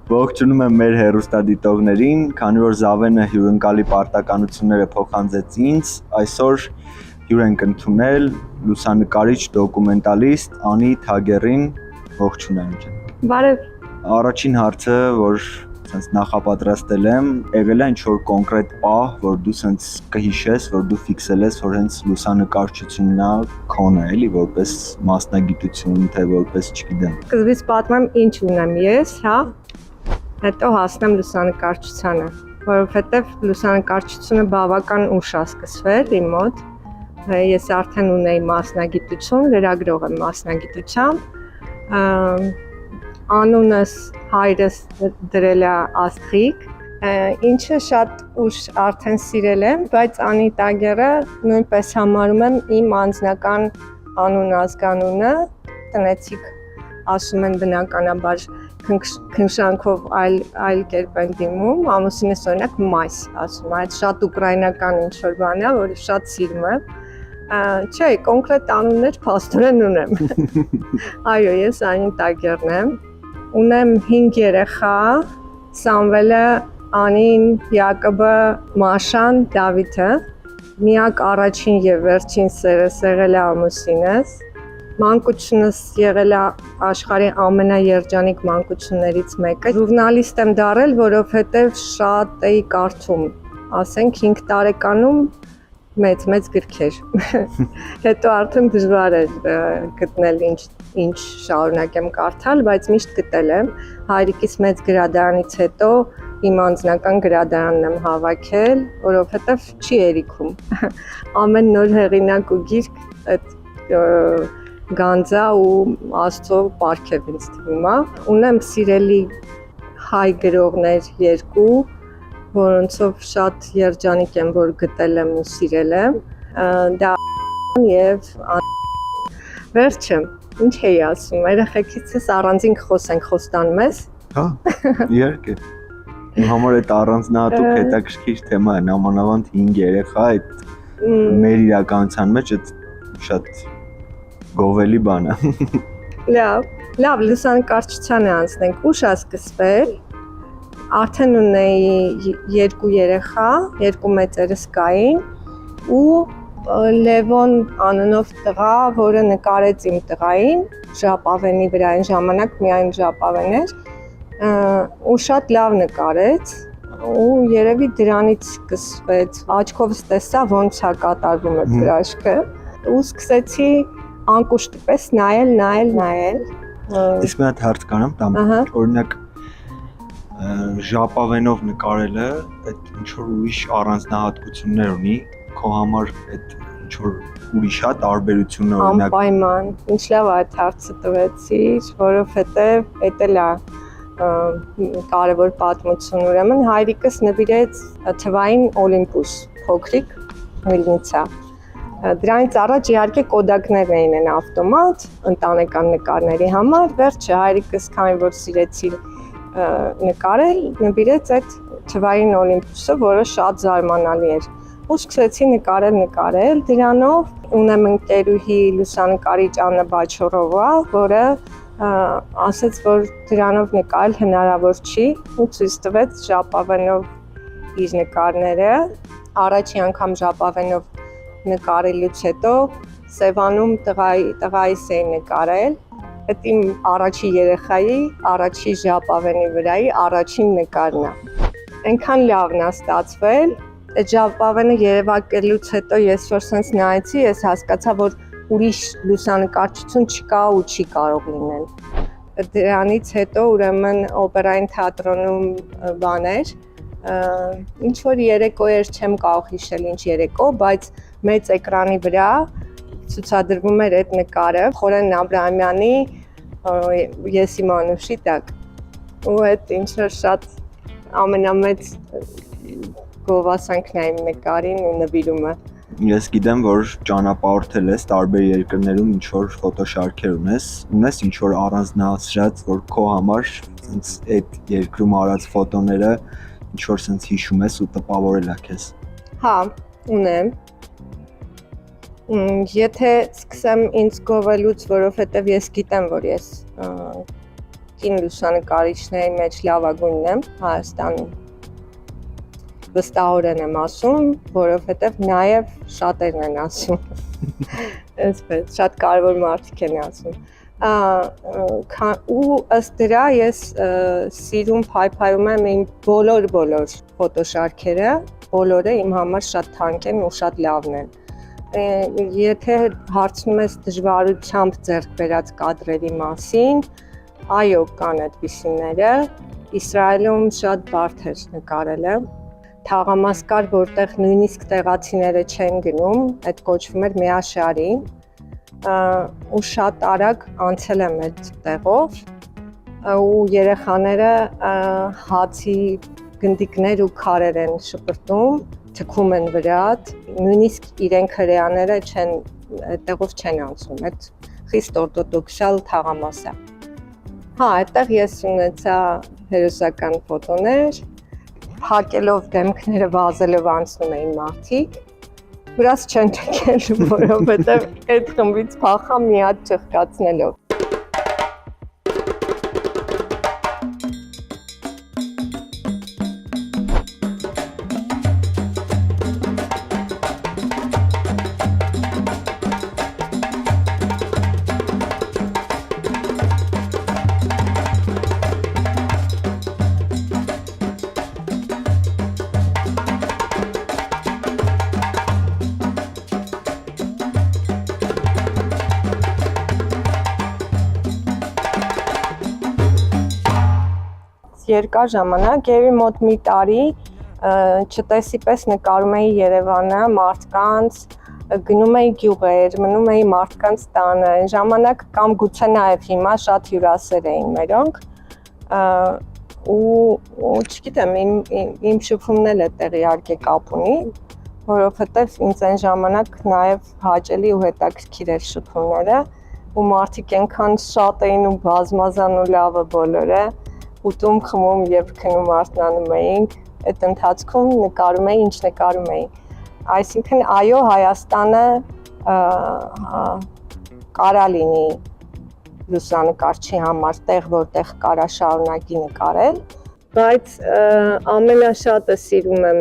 Ողջունում եմ մեր հեռուստադիտողներին, քանի որ Զավենը հյուրընկալի պարտականությունները փոխանցեց ինձ, այսօր հյուր ենք ընդունել լուսանկարիչ դոկումենտալիստ Անի Թագերին, ողջունեմ ջան։ Բարև։ Առաջին հարցը, որ նախապատրաստել եմ, եղել է ինչ-որ կոնկրետ պահ, որ դու սենց կհիշես, որ դու ֆիքսել ես, որ հենց լուսանկարչությունն է քոնը, էլի, որպես մասնագիտություն, թե որպես, չգիտեմ։ Սկզբից պատմեմ ինչ ունեմ ես, հա, հետո հասնեմ լուսանկարչությանը, որովհետև լուսանկարչությունը բավական ուշ է սկսվել իմ մոտ, ես արդեն ունեի մասնագիտություն, լրագրող եմ մասնագիտությամբ, անունս հայրս դրել է Աստղիկ, ինչը շատ ուշ արդեն սիրել եմ, բայց Անի Թագերը նույնպես համարում եմ իմ անձնական անուն ազգանունը, տնեցիք ասում են բնականաբար քնշանքով այլ կերպ են դիմում, ամուսինս օրինակ մայս ասում է, այդ շատ ուկրաինական ինչ-որ բան է, որը շատ սիրում եմ, չէ, կոնկրետ անուններ փաստորեն ունեմ, այո, ես Անի Թագերն եմ, ունեմ 5 երեխա, Սամվելը, Անին, Յակոբը, Մաշան, Դավիթը, միակ առաջին եւ վերջին սերս եղել է ամուսինս, մանկությունս եղել է աշխարհի ամենաերջանիկ մանկություններից մեկը, ժուրնալիստ եմ դառել, որովհետեւ շատ էի կարդում, ասենք 5 տարեկանում մեծ գրքեր, հետո արդեն դժվար էր գտնել ինչ շարունակեմ կարդալ, բայց միշտ գտել եմ, հայրիկիս մեծ գրադարանից հետո իմ անձնական գրադարանն եմ հավաքել, որովհետև չի երիքում, ամեն նոր հեղինակ ու գիրք այդ գանձա ու Աստծո պարգև ինձ թվում է, ունեմ սիրելի հայ գրողներ 2, որոնցով շատ երջանիկ եմ, որ գտել եմ ու սիրել եմ, դա և վերջը, ինչ էի ասում, երեխեքիցս առանձին խոսենք, խոստանում ես։ Հա, իհարկե, իմ համար այդ առանձնահատուկ հետաքրքիր թեմա է, նամանավանդ 5 երեխա, այդ մեր իրականության մեջ այդ շատ գովելի բան է։ Լավ, լուսանկարչությանը անցնենք, ուշ է սկսվել, արդեն ունեի 2 երեխա, 2 մեծերս կային ու Լևոն անունով տղա, որը նկարեց իմ տղային, ժապավենի վրա այն ժամանակ միայն ժապավեն էր, ու շատ լավ նկարեց ու երևի դրանից սկսվեց, աչքովս տեսա ոնց է կատարվում այդ հրաշքը ու սկսեցի անկուշտ պես նայել։ Իսկ մի հատ հարց կանեմ տամ, օրինակ ժապավենով նկարելը այդ ինչ-որ ուրիշ առանձնահատկություններ ունի, քո համար այդ ինչ-որ ուրիշ է տարբերությունը օրինակ։ Անպայման, ինչ լավ այդ հարցը տվեցիր, որովհետև էդ էլ է կարևոր պատմություն, ուրեմն հայրիկս նվիրեց թվային Օլիմպուս, փոքրիկ Միլնիցա։ Դրանից առաջ իհարկե կոդակներ էին ավտոմատ, ընտանեկան նկարների համար, վերջը հայրիկս քանի որ սիրեցի նկարել, նվիրեց այդ թվային Օլիմպուսը, որը շատ զարմանալի էր։ Ու սկսեցի նկարել, դրանով ունեմ ընկերուհի լուսանկարիչ Աննա Բաչորովա, որը ասաց, որ դրանով նկարել հնարավոր չի, ու ցույց տվեց ժապավենով իր նկարները։ Առաջին անգամ ժապավենով նկարելուց հետո Սևանում տղայիս էի նկարել, այդ իմ առաջի երեխայի, առաջի ժապավենի վրայի առաջին նկարն է։ Այնքան լավն է ստացվել, այդ ժապավենը երևակելուց հետո ես որ սենց նայեցի, ես հասկացա, որ ուրիշ լուսանկարչություն չկա ու չի կարող լինել։ Դրանից հետո ուրեմն օպերային թատրոնում բաներ, ինչ որ երեկոեր չեմ կարող հիշել ինչ երեկո, բայց մեծ էկրանի վրա ցուցադրվում էր այդ նկարը Խորեն Աբրահամյանի Ես իմ անուշի տակ ու այդ ինչ-որ շատ ամենամեծ գովասանքն է իմ նկարին ու նվիրումը։ Ես գիտեմ, որ ճանապարհորդել ես տարբեր երկրներում ինչ-որ ֆոտոշարքեր ունես ինչ-որ առանձնահատված, որ քո համար սենց այդ երկրում արած ֆոտոները ինչ-որ սենց հիշում ես ու տպավորել է քեզ։ Հա, ունեմ։ Եթե սկսեմ ինձ գովելուց, որովհետև ես գիտեմ, որ ես կին լուսանկարիչների մեջ լավագույնն եմ Հայաստանում։ Վստահորեն եմ ասում, որովհետև նաև շատերն են ասում։ Այսպես, շատ կարևոր մարդիկ են ասում։ Ու ըստ դրա ես սիրում փայփայում եմ իմ բոլոր ֆոտոշարքերը, բոլորը իմ համար շատ թանկ են ու շատ լավն են։ Եթե հարցնում ես դժվարությամբ ձեռք բերած կադրերի մասին, այո, կան այդպիսիները։ Իսրայելում շատ բարդ էր նկարելը։ Թաղամաս կար, որտեղ նույնիսկ տեղացիները չեն գնում, այդ կոչվում էր Մեաշարի, ու շատ արագ անցել եմ այդ տեղով, ու երեխաները հացի գնդիկներ ու քարեր են շպրտում, թքում են վրա, նույնիսկ իրենք հրեաները այդտեղով չեն անցնում, այդ խիստ օրթոդոքսալ թաղամաս է։ Հա, այդտեղ ես ունեցա հերոսական ֆոտոներ, հակելով դեմքները վազելով անցնում էին մարդիկ, վրաս չեն ճկել, որովհետև այդ խմբից փախա մի հատ ճղկացնելով։ Երկար ժամանակ, երևի մոտ մի տարի չտեսի պես նկարում էի Երևանը, մարդկանց, գնում էի գյուղեր, մնում էի մարդկանց տանը, այն ժամանակ կամ գուցե նաև հիմա շատ հյուրասեր էին մերոնք, ու չգիտեմ, իմ շփումն էլ այդտեղ իհարկե կապ ունի, որովհետև ինձ այն ժամանակ նաև հաճելի ու հետաքրքիր էր շփումները, ու մարդիկ այնքան շատ էին ու բազմազան ու լավը բոլորը, ուտում, խմում և քնում արթնանում էինք, այդ ընթացքում նկարում էի, ինչ նկարում էի։ Այսինքն, այո, Հայաստանը կարա լինի լուսանկարչի համար տեղ, որտեղ կարա շարունակի նկարել, բայց ամենաշատը սիրում եմ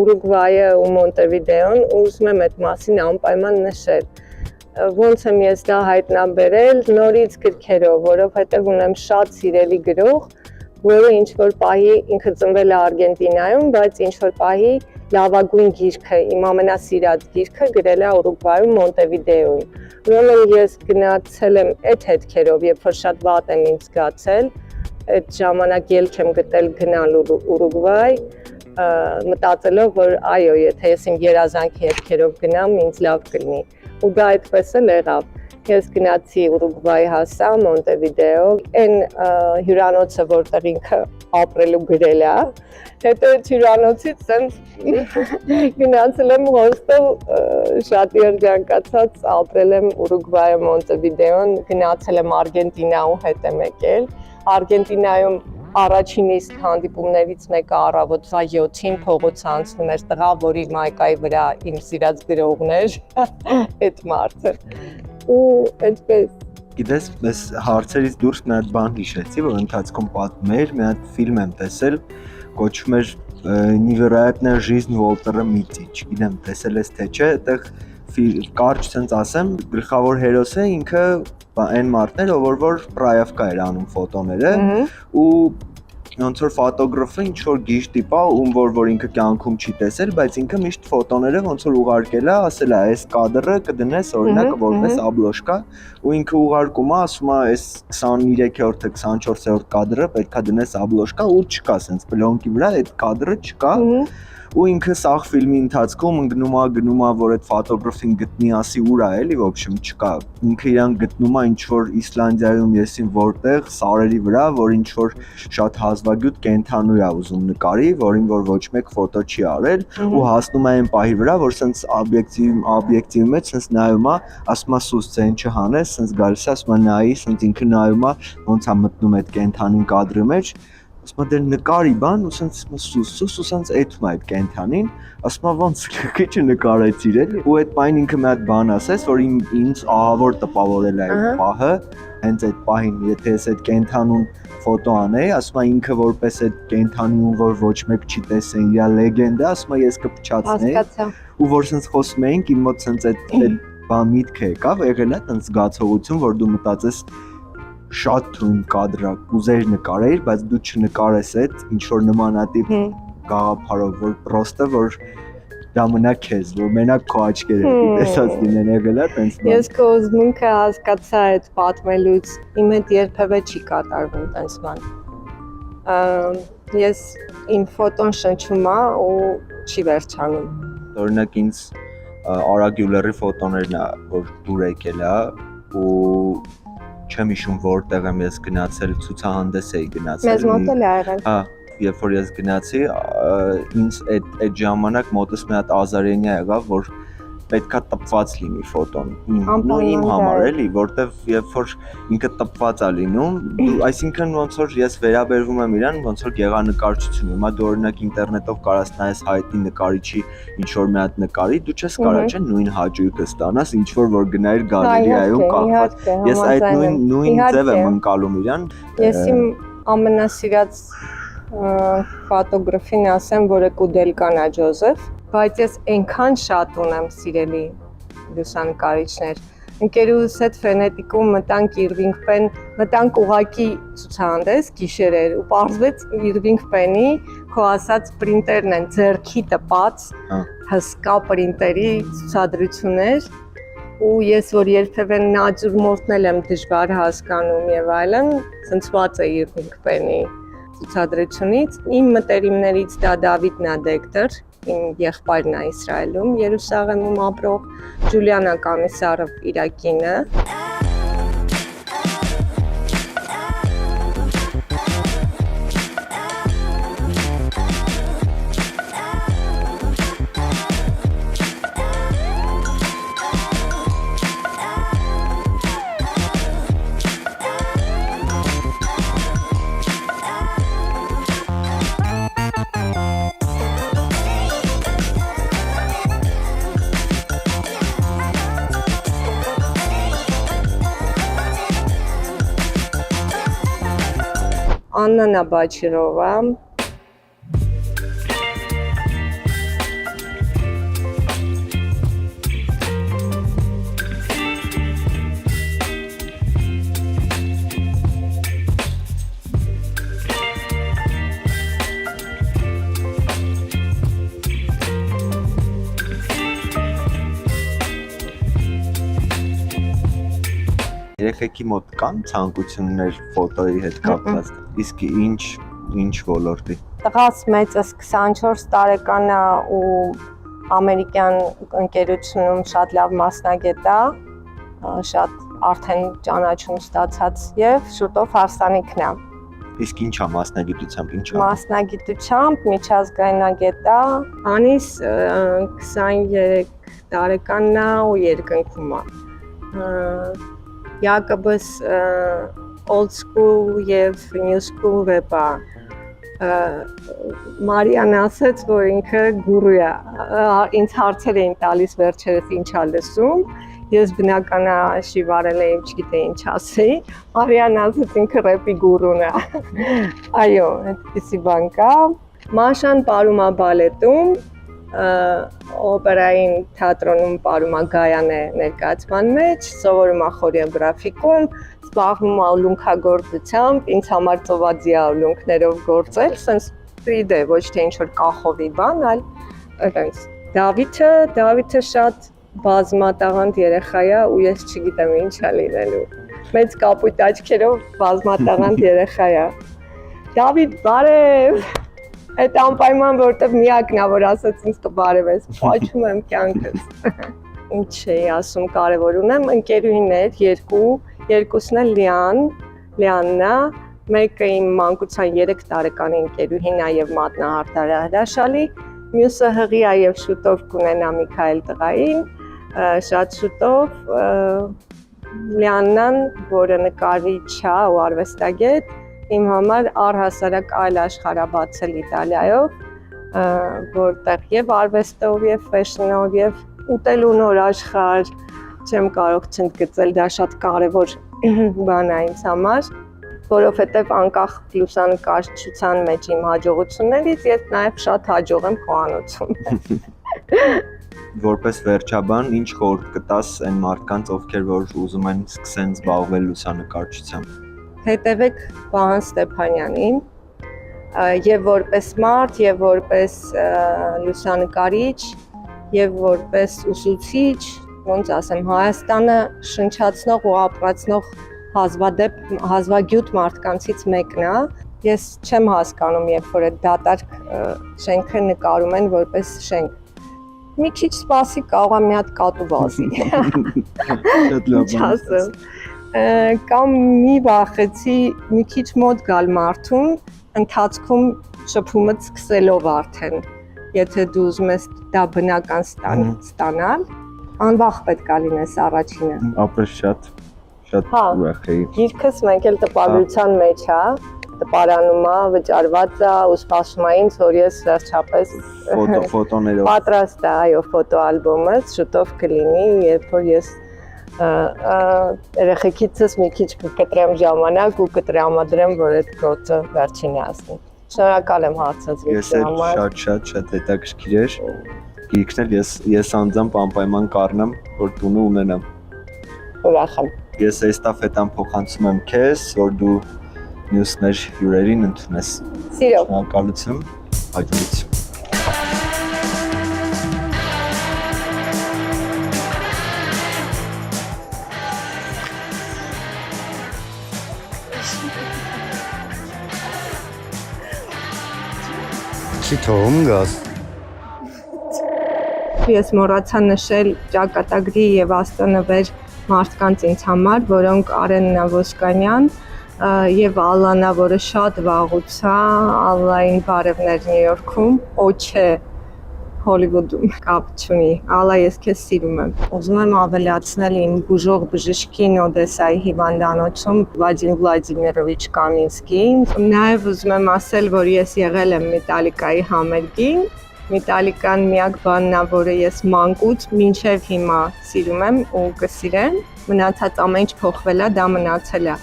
Ուրուգվայը ու Մոնտեվիդեոն, ու ուզում եմ այդ մասին անպայման նշել։ Ոնց եմ ես դա հայտնաբերել նորից գրքերով, որովհետև ունեմ շատ սիրելի գրող, որը ինչ-որ պահի ինքը ծնվել է Արգենտինայում, բայց ինչ-որ պահի լավագույն գիրքը, իմ ամենասիրած գիրքը գրել է Ուրուգվայում, Մոնտեվիդեոյում։ Ուրեմն ես գնացել եմ այդ հետքերով, երբ որ շատ վատ եմ ինձ զգացել, այդ ժամանակ ելք եմ գտել գնալ Ուրուգվայ, մտածելով, որ այո, եթե ես իմ երազանքի հետքերով գնամ, ինձ լավ կլինի։ Ու դա այդպես էլ եղավ։ Ես գնացի Ուրուգվայ հասա, Մոնտեվիդեո, այն հյուրանոցը, որտեղ ինքը ապրելու գրել է, հետո այդ հյուրանոցից գնացել եմ հոստել, շատ երջանկացած ապրել եմ Ուրուգվայում, Մոնտեվիդեոն, գնացել եմ Արգենտինա ու հետ եմ եկել։ Արգենտինայում առաջին իսկ հանդիպումներից մեկը առավոտվա 7-ին փողոց անցնում էր տղա, որ իր մայկայի վրա իմ սիրած գրողն էր, այդ մարդը։ Ու այդպես։ Գիտես, ես հարցերից դուրս մի հատ բան հիշեցի, որ ընթացքում պատմում էր, մի հատ ֆիլմ եմ տեսել, կոչվում էր Невероятная жизнь Ուոլտера Միթի, չգիտեմ, տեսել ես թե չէ, այդտեղ կարճ ցենց ասեմ, գլխավոր հերոսը ինքը այն մարդն էր, որ պրայավկա էր անում ֆոտոները, ու ոնց որ ֆոտոգրաֆը ինչ որ գիժ տիպա, որ ինքը կյանքում չի տեսել, բայց ինքը միշտ ֆոտոները ոնց որ ուղարկել է, ասել է, այս կադրը կդնես օրինակ որպես աբլոշկա, ու ինքը ուղարկում է, ասում է, այս 23-րդ, 24-րդ կադրը պետքա դնես աբլոշկա, ու չկա, սենց բլոնկի վրա այդ կադրը չկա, ու ինքը սաղ ֆիլմի ընթացքում գնում է, որ այդ ֆոտոգրաֆին գտնի, ասի ուր է, էլի, ոբշեմ չկա, ինքը իրան գտնում է ինչ-որ Իսլանդիայում եսին որտեղ, սարերի վրա, որ ինչ-որ շատ հազվագյուտ կենթանու է ուզում նկարի, որին որ ոչ մեկ ֆոտո չի արել, ու հասնում է այն պահի վրա, որ սենց օբյեկտիվի մեջ սենց նայում է, ասում է սուս ցեն չհանես, սենց գալիս է, ասում է նայի, սենց ինքը նայում է, ոնց է մտնում այդ կենթանին կադրի մեջ, ասում դեր նկարի բան, ու սենց սուսանց էթում այդ կենթանին, ասում ոնց քիչ նկարեցիր էլի, ու այդ պայն ինքը մի հատ բան ասես, որ ինձ ահավոր տպավորել է այդ պահը, հենց այդ պահին, եթե ես այդ կենթանուն ֆոտո անեի, ասում ինքը որպես այդ կենթանուն, որ ոչ մեկ չի տեսել, իր լեգենդա, ասում ես կփչացնեի, ու որ սենց խոսում էինք, իմ մոտ սենց այդ բան միտքը եկավ, եղել է տենց զգացողություն, որ դու մտածես շատ թույն կադրա, ուզեր նկարեիր, բայց դու չնկարես այդ ինչ որ նմանատիպ գաղափարով, որ պրոստը որ դա մնա քեզ, որ մենակ քո աչքերը տեսած լինեն, եղել է տենց բան։ Ես քո ուսմունքը հասկացա այդ պատմելուց, իմ հետ երբևէ չի կատարվում տենց բան։ Ես իմ ֆոտոն շնչում ա ու չի վերջանում։ Օրինակ ինձ Արա Գյուլերի ֆոտոներն ա, որ դուր եկել ա ու չեմ հիշում որտեղ եմ ես գնացել, ցուցահանդես էի գնացել։ Մեզ մոտ էլ ա եղել։ Հա, երբ որ ես գնացի, ինձ այդ ժամանակ մոտս մի հատ ազարենիա եղավ, որ պետքա տպված լինի ֆոտոն իմ համար էլի, որտեվ երբ որ ինքը տպված ա լինում, այսինքն ոնց որ ես վերաբերվում եմ իրան, ոնց որ գեղանկարչություն, հիմա դու օրինակ ինտերնետով կարաս նայես հայտնի նկարիչի ինչ որ մի հատ նկարի, դու չես կարա չէ նույն հաճույքը ստանաս, ինչ որ գնայր գալերիայում կախված։ Ես այդ նույն ձև եմ ընկալում իրան։ Ես իմ ամենասիրած ֆոտոգրաֆին ասեմ, որը Կուդելկան ա Ջոզեֆ, բայց ես այնքան շատ ունեմ սիրելի լուսանկարիչներ։ Ընկերուս հետ ֆրենետիկում մտանք Իրվինգ Պեն, մտանք ուղակի ցուցահանդես գիշերեր ու պարզվեց Իրվինգ Պենի քո ասած պրինտերն են ձեռքի տպած հսկա պրինտերի ցուցադրություններ ու ես որ երբևէ նատյուրմորտն եմ դժվար հասկանում եւ այլն, ցնցված է Իրվինգ Պենի ցուցադրությունից։ Իմ մտերիմներից դա Դավիթ Նադեկտեր, իմ եղբայրն է Իսրայելում, Երուսաղեմում ապրող, Ջուլիանա Կամիսարով իր կինը։ Աննա Նաբաչիրովա, Երեխեքի մոտ կան ցանկություններ ֆոտոյի հետ կապված, իսկ ինչ ոլորտի։ Տղաս մեծս 24 տարեկան է ու ամերիկյան ընկերությունում շատ լավ մասնագետ է, շատ արդեն ճանաչում ստացած եւ շուտով հարսանիքն է։ Իսկ ինչ է մասնագիտությամբ, ինչ է։ Մասնագիտությամբ միջազգայնագետ է, Անիս 23 տարեկանն է ու երկնքում է։ Յակոբս old school եւ new school վեպ է։ Մարիան ասաց, որ ինքը գուրու է։ Ինձ հարցեր էին տալիս վերջերս ինչ ա լսում։ Ես բնական է շիվարել եմ, չգիտեի ինչ ասեի։ Մարիան ասաց ինքը ռեպի գուրուն է։ Այո, այդպիսի բան կա։ Մաշան ապրում է բալետում, օպերային թատրոնում ապրում է Գայանե ներկայացման մեջ, սովորում է խորեոգրաֆիկում, զբաղվում է ուլունքագործությամբ, ինձ համար ծովածի է ուլունքներով գործել, սենց 3D, ոչ թե ինչ-որ կախովի բան, այլ այդպես։ Դավիթը շատ բազմատաղանդ երեխա է ու ես չգիտեմ ինչ է լինելու։ Մեծ կապույտ աչքերով բազմատաղանդ երեխա է։ Դավիթ, բարև։ Այդ անպայման որտեվ միակն է, որ ասաց ինձ կբարևես, փաչում եմ կյանքս։ Ինչ էի ասում, կարևոր ունեմ ընկերուհիներ, երկուսն էլ Լիանն է, մեկը իմ մանկության 3 տարեկանի ընկերուհին է եւ մատնահարդար հրաշալի, մյուսը հղի է եւ շուտով կունենա Միքայել տղային, շատ շուտով Լիաննան, որը նկարիչ է ու արվեստագետ, իմ համար առհասարակ այլ աշխարհ է բացել Իտալիայով, որտեղ եւ արվեստով, եւ ֆեշնով, եւ ուտելու նոր աշխարհ չեմ կարող չընդգծել, դա շատ կարեւոր բան է ինձ համար, որովհետեւ անկախ լուսանկարչության մեջ իմ հաջողություններից ես նաեւ շատ հաջող եմ խոհանոցում։ Որպես վերջաբան, ինչ խորհուրդ կտաս այն մարդկանց, ովքեր որ ուզում են սկսեն զբաղվել լուսանկարչությամբ։ Հետևեք Վահան Ստեփանյանին, եւ որպես մարդ, եւ որպես լուսանկարիչ, եւ որպես ուսուցիչ, ոնց ասեմ, Հայաստանը շնչացնող ու ապրացնող հազվագյուտ մարդկանցից մեկն է։ Ես չեմ հասկանում, երբ որ այդ դատարկ շենքը նկարում են որպես շենք։ Մի քիչ սպասի, կարող եմ մի հատ կատու վազի։ Շատ լավ բան։ Կամ մի վախեցի մի քիչ մոտ գալ մարդուն, ընթացքում շփումը սկսելով արդեն։ Եթե դու ուզում ես դա բնական ստանալ, անվախ պետք է լինես առաջինը։ Ապրես շատ ուրախ էի։ Գիրքս մենք էլ տպագրության մեջ է, տպարանում է, վճարված է, ու սպասում է ինձ, որ ես վերջապես ֆոտոներով պատրաստ է, այո, ֆոտոալբոմս շուտով կլինի, երբ որ ես երեխեքիցս մի քիչ կկտրեմ ժամանակ ու կտրամադրեմ, որ այդ գործը վերջին հասնի։ Շնորհակալ եմ հարցազրույցի համար։ Ես շատ հետաքրքիր էր։ Գիրքն էլ ես անձամբ անպայման կառնեմ, որ տունը ունենամ։ Ուրախ եմ։ Ես էստաֆետան փոխանցում եմ քեզ, որ դու մյուսներ հյուրերին ընդունես։ Սիրով։ Շնորհակալություն, հաջողություն։ Չի թողում գազ։ Ես մոռացա նշել ճակատագրի եւ աստանվեր մարդկանց ինձ համար, որոնք Արեն Նավոսկանյան եւ Ալանա, որը շատ վաղուց է, Ալլային բարևներ Նյու Յորքում, Օչե Հոլիվուդում կապ չունի։ Ալա, ես քեզ սիրում եմ։ Ուզում եմ ավելացնել իմ բուժող բժշկին Օդեսայի հիվանդանոցում Վադիմ Վլադիմիրովիչ Կամինսկին։ Նաեւ ուզում եմ ասել, որ ես եղել եմ Մետալիկայի համերգին։ Մետալիկան միակ բանն է, որը ես մանկուց մինչև հիմա սիրում եմ ու կսիրեմ։ Մնացած ամեն ինչ փոխվել է, դա մնացել է։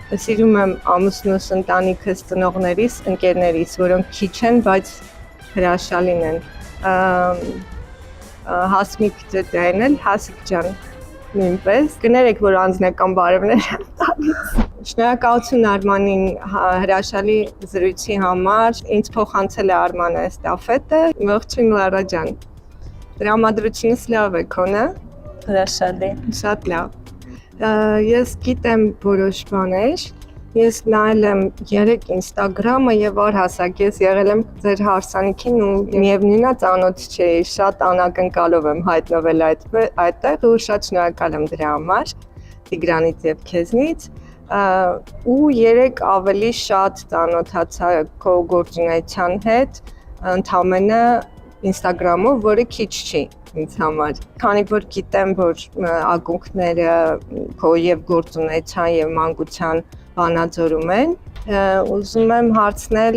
Սիրում եմ ամուսնուս, ընտանիքս, ծնողներիս, ընկերներիս, որոնք քիչ են, բայց հրաշալին են։ Հասմիկ ջան էլ, Հասիկ ջան, նույնպես։ Կներեք, որ անձնական բարևներ եմ տալիս։ Շնորհակալություն Արմանին հրաշալի զրույցի համար։ Ինձ փոխանցել է Արմանը էստաֆետը։ Ողջույն Լարա ջան։ Տրամադրությունս լավ է քոնը։ Հրաշալի։ Շատ լավ։ Ես գիտեմ որոշ բաներ, ես նայել եմ 3 Instagram-ը եւ առհասարակ ես եղել եմ ձեր հարսանիքին ու միևնույնն է ծանոթ չէի, շատ անակնկալով եմ հայտնվել այդտեղ ու շատ շնորհակալ եմ դրա համար, Տիգրանից եւ քեզնից, ու 3 ավելի շատ ծանոթացա քո գործունեության հետ, ընդամենը Instagram-ով, որը քիչ չի ինձ համար։ Քանի որ գիտեմ, որ ակունքները քո եւ գործունեության եւ մանկության Վանաձորում են, ուզում եմ հարցնել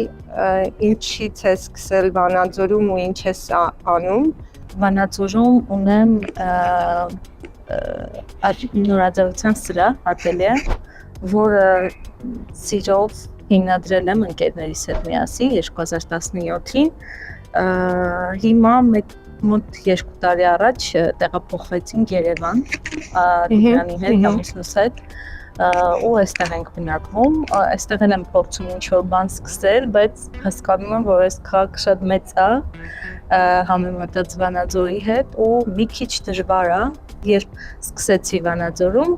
ինչից է սկսել Վանաձորում ու ինչ ես անում։ Վանաձորում ունեմ նորաձևության սրահ, ատելյե, որը սիրով հիմնադրել եմ ընկերներիս հետ միասին 2017-ին։ Հիմա մոտ 2 տարի առաջ տեղափոխվեցինք Երևան Տիգրանի հետ, ամուսնուս հետ, ու այստեղ ենք բնակվում, այստեղ եմ փորձում ինչ-որ բան սկսել, բայց հասկանում եմ, որ այս քաղաքը շատ մեծ է, համեմատած Վանաձորի հետ ու մի քիչ դժվար է, երբ սկսեցի Վանաձորում,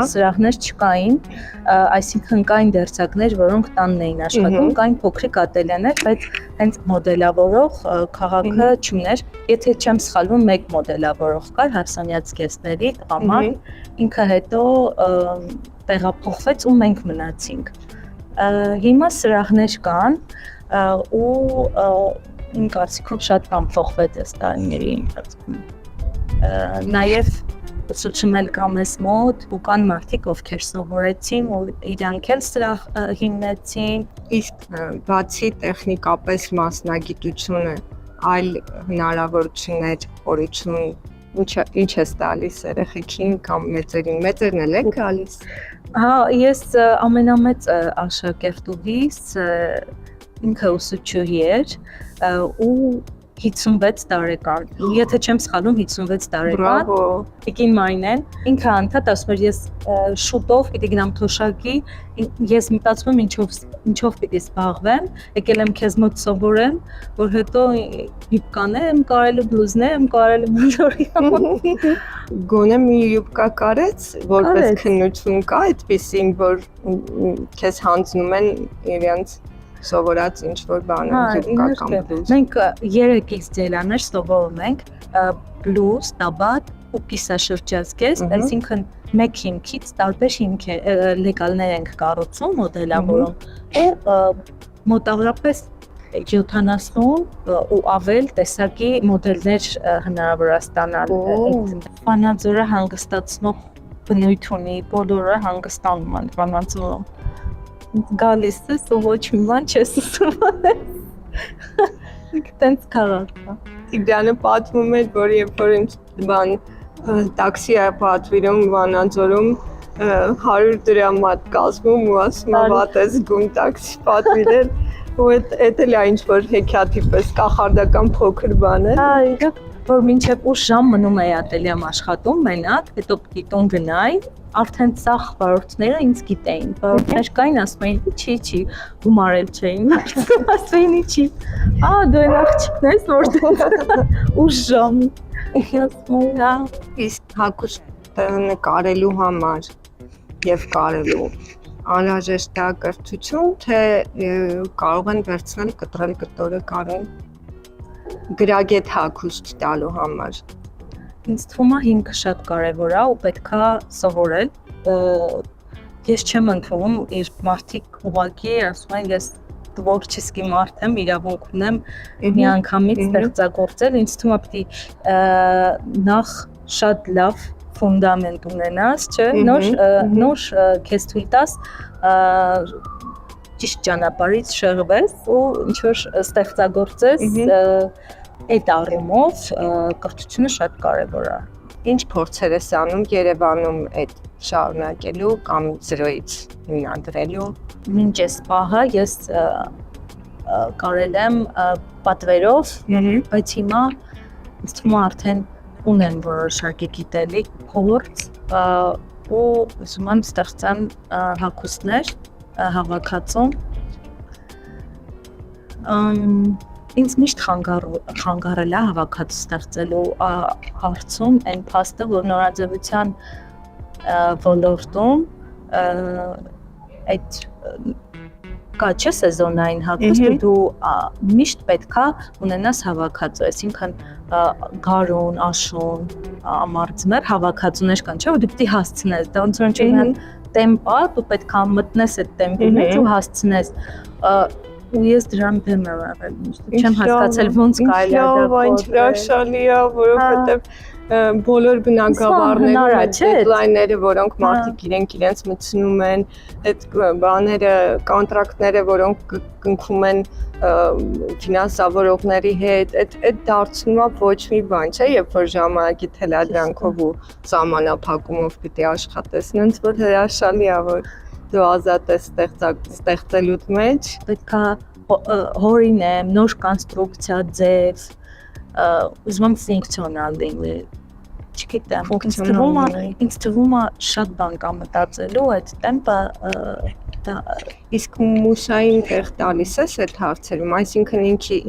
սրահներ չկային, այսինքն կային դերձակներ, որոնք տանն էին աշխատում, կային փոքրիկ ատելյաներ, բայց հենց մոդելավորող քաղաքը չուներ, եթե չեմ սխալվում, մեկ մոդելավորող կար Հարսանյաց գեստների համար, ինքը հետո տեղափոխվեց ու մենք մնացինք։ Հիմա սրահներ կան ու իմ կարծիքով շատ բան փոխվեց այս տարիների ընթացքում։ Նաև շրջմել կա մեզ մոտ ու կան մարդիկ, ովքեր սովորեցին ու իրանք էլ սրա հիմնեցին։ Իսկ բացի տեխնիկապես մասնագիտությունը, այլ հնարավորություններ, օրություն ինչ ես տալիս երեխեքին կամ մեծերին, մեծերն էլ են գալիս։ Հա, ես ամենամեծ աշակերտուհիս ինքը ուսուցչուհի էր ու 56 տարեկան, եթե չեմ սխալվում 56 տարեկան, Տիկին Մարինեն, ինքը անդադ ասում էր ես շուտով պիտի գնամ թոշակի, ես մտածում եմ ինչով պիտի զբաղվեմ, եկել եմ քեզ մոտ սովորեմ, որ հետո յուբկանեմ, կարել եմ բլուզնեմ, կարել եմ բոլորի։ Գոնե մի յուբկա կարեց, որպես քննություն կա այդպեսին, որ քեզ հանձնում են իրենց սովորած ինչ-որ բաներ յուբկա կամ բլուզ։ Մենք 3x ձելաներ սովորում ենք բլուզ, տաբատ ու կիսաշրջազգեստ, այսինքն մեկ հիմքից տարբեր լեգալներ ենք կառուցում, մոդելավորում ու մոտավորապես 70 ու ավել տեսակի մոդելներ հնարավոր է ստանալ։ Վանաձորը հանգստացնող բնույթ ունի, բոլորը հանգստանում են Վանաձորում։ Գալիս ես ու ոչ մի բան չես ուսումնասիրել։ Տենց քաղաք է։ Տիգրանը պատմում էր, որ երբ որ ինձ բան տաքսի է պատվիրում Վանաձորում 100 դրամ մատ կազմում ու ասում է վատ ես գում տաքսի պատվիրել ու էդ էլ է ինչ-որ հեքիաթի պես կախարդական փոքր բան է։ Հա, իրոք որ մինչև 8 ժամ մնում էի ատելյեմ աշխատում մենակ, հետո պիտի տուն գնայի, արդեն սաղ վարորդները ինձ գիտեին, վարորդներ կային ասում էին չի, գումարել չէին, ասում էին չի, դու են աղջիկն ես, որ 8 ժամ, իսկ հագուստ նկարելու համար և կարելու անհրաժեշտ է կրթություն, թե կարող են վերցնել կտրել կտորը կարել գրագետ հագուստ տալու համար։ Ինձ թվում է հիմքը շատ կարևոր է ու պետքա սովորել։ Ես չեմ ընդունում, երբ մարդիկ ուղղակի ասում են ես տվորչիսկի մարդ եմ, իրավունք ունեմ միանգամից ստեղծագործել, ինձ թվում է պիտի նախ շատ լավ ֆունդամենտ ունենաս, չէ՞, նոր քեզ թույլ տաս ճիշտ ճանապարհից շեղվես ու ինչ-որ ստեղծագործես, այդ առումով կրթությունը շատ կարևոր է։ Ինչ փորձեր ես անում Երևանում այդ շարունակելու կամ 0-ից հիմնադրելու։ Մինչ այս պահը ես կարել եմ պատվերով, բայց հիմա ինձ թվում է արդեն ունեմ որոշակի գիտելիք, փորձ ու ուզում եմ ստեղծեմ հագուստներ հավաքածում։ Ինձ միշտ խանգարել է հավաքածու ստեղծելու հարցում այն փաստը, որ նորաձևության ոլորտում այդ կա չէ սեզոնային հագուստը դու միշտ պետքա ունենաս հավաքածու, այսինքն գարուն, աշուն, ամառ-ձմեռ հավաքածուներ կան, չէ՞ որ դու պիտի հասցնես, դա ոնց որ ինչ-որ տեմպ է, դու պետքա մտնես այդ տեմպի մեջ ու հասցնես։ Ու ես դրան բեմ եմ եղել, չեմ հասկացել ոնց կարելի է դա Ինչ հրաշալի է, որովհետև բոլոր բնակավարներում այդ դեդլայնները, որոնք մարդիկ իրենց մտցնում են, այդ բաները, կոնտրակտները, որոնք կնքում են ֆինանսավորողների հետ, այդ դարձնում է ոչ մի բան, չէ՞, երբ որ ժամանակի թելադրանքով ու սահմանափակումով պիտի աշխատես, նենց որ հրաշալի է, որ դու ազատ ես ստեղծելուդ մեջ, պետքա հորինեմ, նոր կոնստրուկցիա ձև, ուզում եմ ֆունկցիոնալ լինի, չգիտեմ, ինձ թվում է շատ բան կա մտածելու, այդ տեմպը իսկ մուսային տեղ տալիս ես այդ հարցերում, այսինքն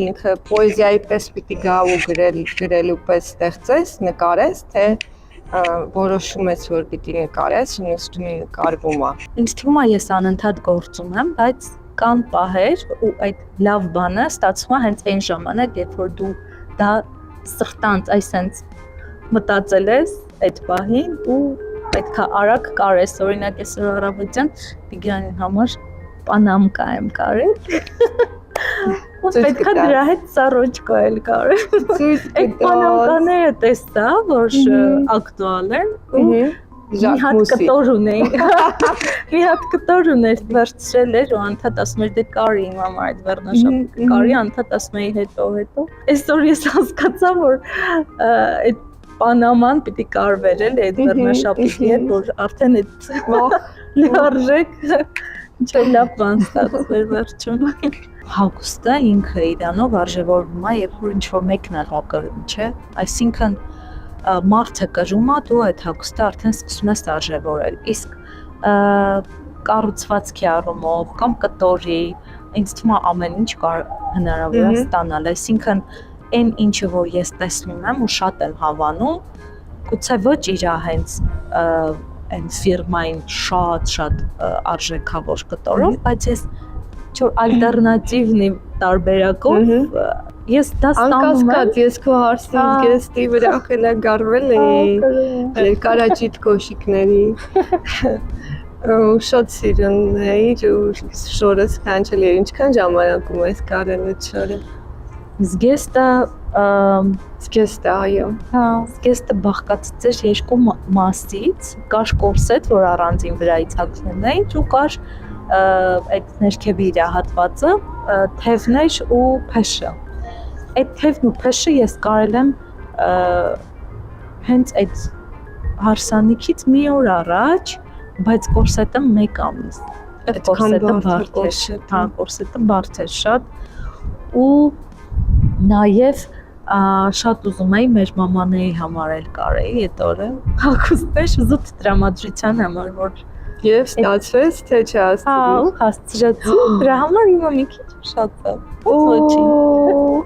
ինքը պոեզիայի պես պիտի գա ու գրելու պես ստեղծես, նկարես, թե որոշում ես, որ պիտի նկարես, նստումի նկարվում է։ Ինձ թվում է ես անընդհատ գործում եմ, բայց կան պահեր ու այդ լավ բանը ստացվում է հենց այն ժամանակ, երբ որ դու դա սրտանց այսենց մտածել ես այդ պահին ու պետքա արագ կարես, օրինակ այսօր առավոտյան Տիգրանի համար պանամկա եմ կարել։ պետք է դրա հետ սառոճկա էլ կար։ Ցույց Այդ բանականները տեսա, որ ակտուալ են ու մի հատ կտոր ունեի։ Մի հատ կտոր ուներ, վերցրել էր ու անդադ ասում էր դե կարի իմ համար այդ վերնաշապը կարի, անդադ ասում էի հետո։ Այսօր ես հասկացա, որ այդ Պանաման պիտի կարվեր էլ այդ վերնաշապի հետ, որ արդեն այդ լիարժեք չելավ բան ստացվեր վերջում։ Հագուստը ինքը իրանով արժևորվում է, երբ որ ինչ-որ մեկն է կրում, չէ։ Այսինքն մարդը կրում է, դու այդ հագուստը արդեն սկսում ես արժևորել։ Իսկ կառուցվածքի առումով կամ կտորի, ինձ թվում է ամեն ինչ հնարավոր է ստանալ, այսինքն այն ինչը որ ես տեսնում եմ ու շատ եմ հավանում, գուցե ոչ իր հենց այն ֆիրմային շատ արժեքավոր կտորով, բայց ես ինչ-որ ալտերնատիվնի տարբերակով ես դա ստանում եմ։ Անկասկած, ես քո հարցի գեստի վրա խելագարվել էի կարաճիտ կոշիկների ու շատ սիրուն էի ու շորս քանչել էր, ինչքան ժամանակում ես կարել այդ շորը։ Զգեստը, այո։ հա, զգեստը բաղկացած էր երկու մասից, կար կորսետ, որ առանձին վրայից հագնում էին, ու կար այդ ներքևի իր հատվածը, թևներ ու փեշը։ Այդ թևն ու փեշը ես կարել եմ հենց այդ հարսանիքից մի օր առաջ, բայց կորսետը 1 ամիս։ Այդ կորսետը բարդ էր շատ ու նաև շատ ուզում էի մեր մամաների համար էլ կարեի այդ օրը հագուստներ զուտ տրամադրության համար, որ Եվ ստացվեց, թե չհասցրի։ Հասցրեցի, դրա համար իմը մի քիչ շատ է, ոչինչ։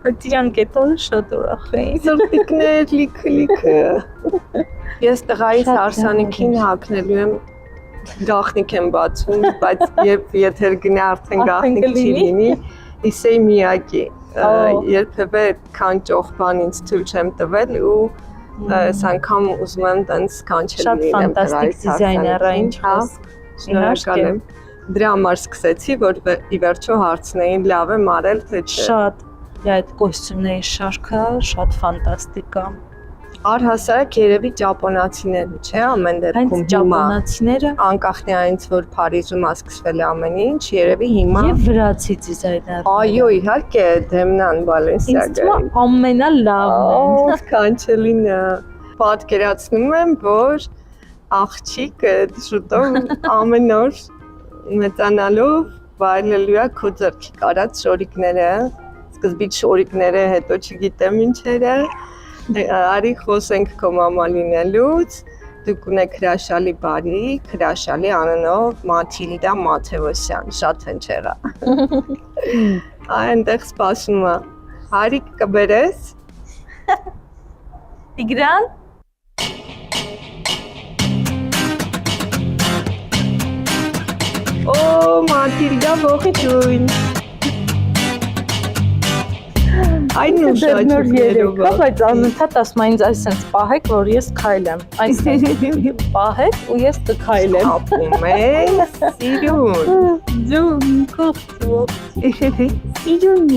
Բայց իրանք այդ օրը շատ ուրախ էին։ Սրտիկներ, լիքը։ Ես տղայիս հարսանիքին հագնելու եմ գախնիկ եմ բացում, բայց եթե գնա արդեն գախնիկ չի լինի, իսեի միակի։ Երբևէ քան ճոխ բան ինձ թույլ չեմ տվել ու այս անգամ ուզում եմ տենց կանչել լինեմ տղայիս դիզայներային խոսք։ Շնորհակալ եմ։ Դրա համար սկսեցի, որ ի վերջո հարցնեին լավ եմ արել, թե չէ։ Շատ, այդ կոստյումների շարքը շատ ֆանտաստիկ է։ Առհասարակ երևի ճապոնացիներն չէ, ամեն դեպքում հիմա ճապոնացիները անկախ նրանից որ Փարիզում է սկսվել ամեն ինչ, երևի հիմա եւ վրացի դիզայներներ։ Այո, իհարկե, Դեմնան Բալենսիագա։ Ինձ ամենալավն է։ Կանչելին պատկերացնում եմ, որ աղջիկը շուտով ամեն օր մեծանալով վայելելու է քո ձեռքի կարած շորիկները, սկզբից շորիկները, հետո չգիտեմ ինչերը։ Արի խոսենք քո մամա լինելուց, դուք ունեք հրաշալի բարիք, հրաշալի անունով Մաթիլդա Մաթևոսյան, շատ հնչեղա։ Այնտեղ սպասում է, հարիկ կբերես։ Տիգրան։ Օ, Մաթիլդա ողջույն։ Այն շատ ներերով է, բայց անընդհատ ասում ինձ այսպես պահեք, որ ես քայլեմ։ Այսպես պահեք ու ես կքայլեմ։ Ապում է, սիրուն։ Ձուն կողտու։ Սիրուն։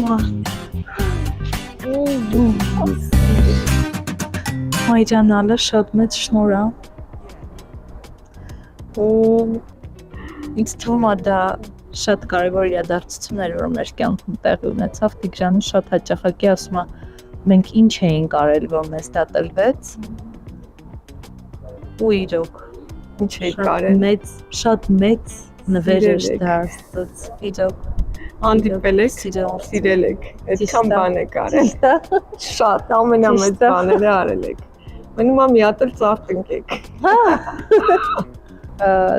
Մայջանալը շատ մեծ շնորհ է։ Ու ինձ թվում է դա շատ կարևոր իրադարձություններ, որ մեր կյանքում տեղի ունեցավ, Տիգրանը շատ հաճախակի ասում է, մենք ինչ էինք արել, որ մեզ դա տրվեց։ Ու իրոք, ինչ էի կարել։ Շատ մեծ նվեր դարձած։ Իրոք, հանդիպել եք, սիրել եք, այդքան բան եք արել։ Շատ, ամենամեծ բաները արել եք։ Մնում է մի հատ էլ ծարտնկեք։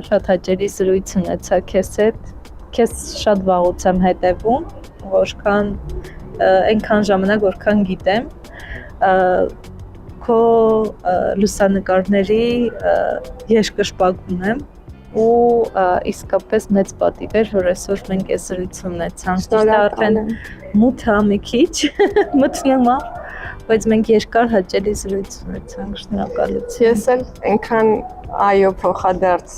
Շատ հաճելի զրույց ունեցա քեզ հետ։ Քեզ շատ վաղուց եմ հետևում, որքան այնքան ժամանակ, որքան գիտեմ, քո լուսանկարների երկրպագուն եմ ու իսկապես մեծ պատիվ էր, որ այսօր մենք այս զրույցը ունեցանք։ Արդեն մութ է մի քիչ, մթնում է, բայց մենք երկար հաճելի զրույց ունեցանք, շնորհակալություն։ Ես էլ այնքան այո փոխադարձ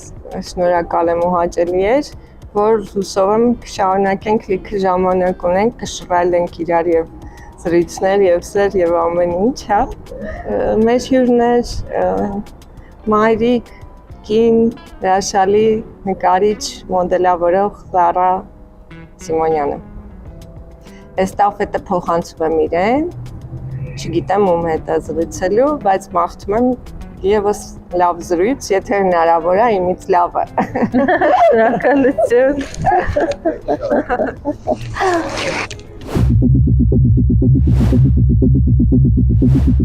շնորհակալ եմ ու հաճելի էր, որ հուսով եմ կշարունակենք լիքը ժամանակ ունենք, կշռել ենք իրար եւ զրույցներ եւ սեր եւ ամեն ինչ, հա։ Մեր հյուրն էր մայրիկ, կին, հրաշալի նկարիչ, մոդելավորող Զարա Սիմոնյանը։ Էստաֆետը փոխանցում եմ իրեն, չգիտեմ ում հետ է զրուցելու, բայց մաղթում եմ եւս լավ զրույց, եթե հնարավոր է, իմից լավը։ Շնորհակալություն։ Thank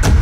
you.